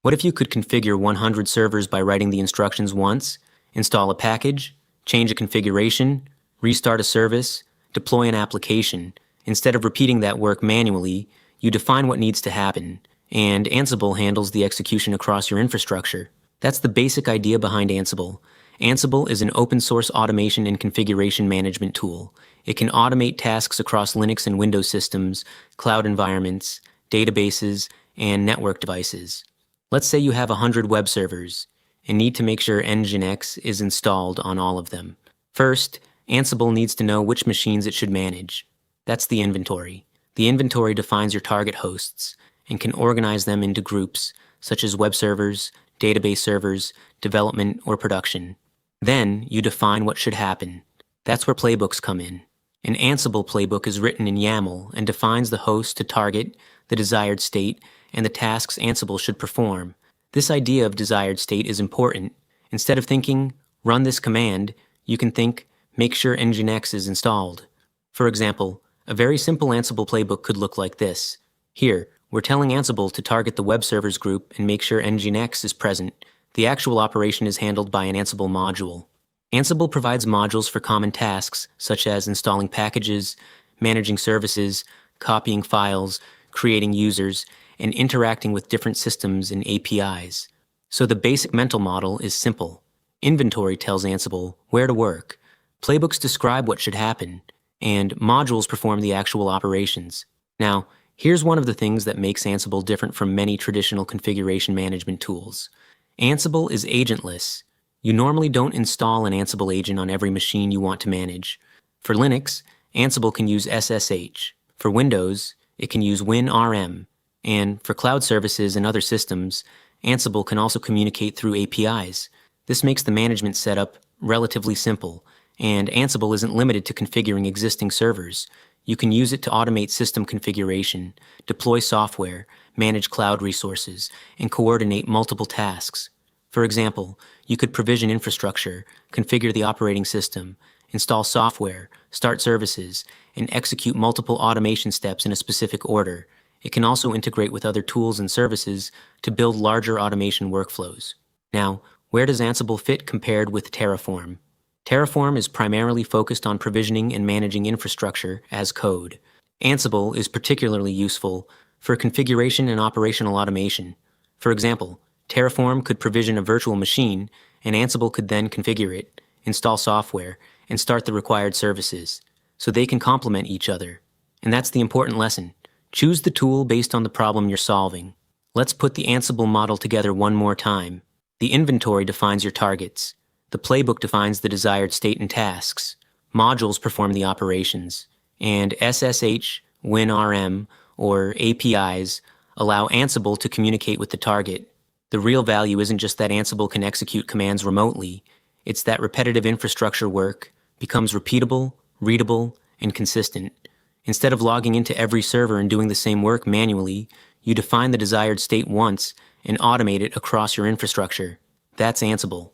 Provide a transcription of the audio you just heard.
What if you could configure 100 servers by writing the instructions once, install a package, change a configuration, restart a service, deploy an application? Instead of repeating that work manually, you define what needs to happen, and Ansible handles the execution across your infrastructure. That's the basic idea behind Ansible. Ansible is an open-source automation and configuration management tool. It can automate tasks across Linux and Windows systems, cloud environments, databases, and network devices. Let's say you have 100 web servers and need to make sure Nginx is installed on all of them. First, Ansible needs to know which machines it should manage. That's the inventory. The inventory defines your target hosts and can organize them into groups, such as web servers, database servers, development, or production. Then, you define what should happen. That's where playbooks come in. An Ansible playbook is written in YAML and defines the host to target, the desired state, and the tasks Ansible should perform. This idea of desired state is important. Instead of thinking, run this command, you can think, make sure Nginx is installed. For example, a very simple Ansible playbook could look like this. Here, we're telling Ansible to target the web servers group and make sure Nginx is present. The actual operation is handled by an Ansible module. Ansible provides modules for common tasks, such as installing packages, managing services, copying files, creating users, and interacting with different systems and APIs. So the basic mental model is simple. Inventory tells Ansible where to work, playbooks describe what should happen, and modules perform the actual operations. Now, here's one of the things that makes Ansible different from many traditional configuration management tools. Ansible is agentless. You normally don't install an Ansible agent on every machine you want to manage. For Linux, Ansible can use SSH. For Windows, it can use WinRM. And for cloud services and other systems, Ansible can also communicate through APIs. This makes the management setup relatively simple, and Ansible isn't limited to configuring existing servers. You can use it to automate system configuration, deploy software, manage cloud resources, and coordinate multiple tasks. For example, you could provision infrastructure, configure the operating system, install software, start services, and execute multiple automation steps in a specific order. It can also integrate with other tools and services to build larger automation workflows. Now, where does Ansible fit compared with Terraform? Terraform is primarily focused on provisioning and managing infrastructure as code. Ansible is particularly useful for configuration and operational automation. For example, Terraform could provision a virtual machine, and Ansible could then configure it, install software, and start the required services. So they can complement each other. And that's the important lesson. Choose the tool based on the problem you're solving. Let's put the Ansible model together one more time. The inventory defines your targets. The playbook defines the desired state and tasks. Modules perform the operations. And SSH, WinRM, or APIs allow Ansible to communicate with the target. The real value isn't just that Ansible can execute commands remotely. It's that repetitive infrastructure work becomes repeatable, readable, and consistent. Instead of logging into every server and doing the same work manually, you define the desired state once and automate it across your infrastructure. That's Ansible.